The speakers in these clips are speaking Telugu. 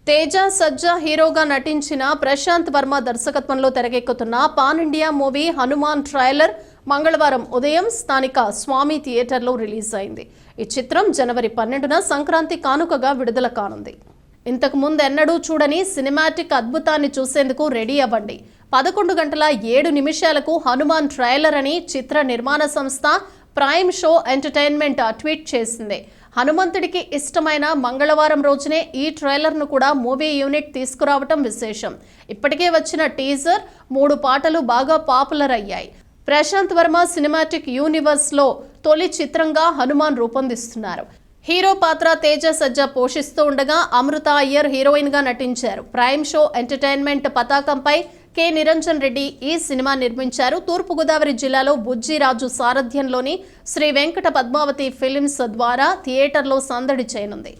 తేజ సజ్జా హీరోగా నటించిన ప్రశాంత్ వర్మ దర్శకత్వంలో తెరకెక్కుతున్న pan India movie Hanuman trailer మంగళవారం ఉదయం స్థానిక స్వామి థియేటర్లో రిలీజ్ అయింది. ఈ చిత్రం జనవరి 12న సంక్రాంతి కానుకగా విడుదల కానుంది. ఇంతకు ముందు ఎన్నడూ చూడని సినిమాటిక్ అద్భుతాన్ని చూసేందుకు రెడీ అవ్వండి. 11:07 హనుమాన్ ట్రైలర్ అని చిత్ర నిర్మాణ సంస్థ ప్రైమ్ షో ఎంటర్టైన్మెంట్ ట్వీట్ చేసింది. హనుమంతుడికి ఇష్టమైన మంగళవారం రోజునే ఈ ట్రైలర్ను కూడా మూవీ యూనిట్ తీసుకురావటం విశేషం. ఇప్పటికే వచ్చిన టీజర్ 3 పాటలు బాగా పాపులర్ అయ్యాయి. ప్రశాంత్ వర్మ సినిమాటిక్ యూనివర్స్లో తొలి చిత్రంగా హనుమాన్ రూపొందిస్తున్నారు. హీరో పాత్ర తేజ సజ్జా పోషిస్తూ ఉండగా అమృత అయ్యర్ హీరోయిన్ గా నటించారు. ప్రైమ్ షో ఎంటర్టైన్మెంట్ పతాకంపై కె నిరంజన్ రెడ్డి ఈ సినిమా నిర్మించారు. తూర్పుగోదావరి జిల్లాలో బుజ్జిరాజు సారథ్యంలోని శ్రీ వెంకట పద్మావతి ఫిలిమ్స్ ద్వారా థియేటర్లో సందడి చేయనుంది.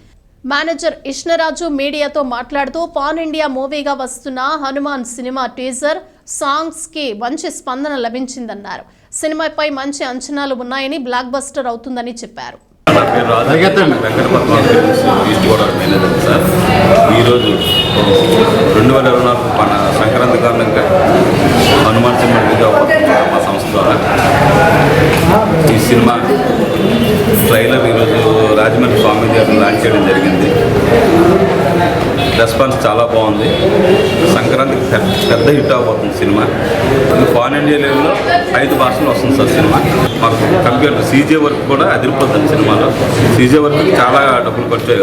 మేనేజర్ ఇష్ణరాజు మీడియాతో మాట్లాడుతూ పాన్ ఇండియా మూవీగా వస్తున్న హనుమాన్ సినిమా టీజర్ సాంగ్స్ కి మంచి స్పందన లభించిందన్నారు. సినిమాపై మంచి అంచనాలు ఉన్నాయని బ్లాక్ బస్టర్ అవుతుందని చెప్పారు. Venkata Padmavathi east Godavari manager sir. ఈరోజు 2024 సంక్రాంతి కారణంగా హనుమాన్ సినిమా రిలీజ్ అవుతుంది మా సంస్థ ద్వారా. ఈ సినిమా ట్రైలర్ ఈరోజు రాజమండ్రి స్వామి థియేటర్ లాంచ్ చేయడం జరిగింది. రెస్పాన్స్ చాలా బాగుంది. సంక్రాంతికి పెద్ద హిట్ అవబోతుంది సినిమా. పాన్ ఇండియా లెవెల్లో 5 భాషలు వస్తుంది సార్ సినిమా. మాకు కంప్యూటర్ సీజే వర్క్ కూడా అదిరిపోతుంది సినిమాలో. సీజే వర్క్ చాలా డబ్బులు ఖర్చు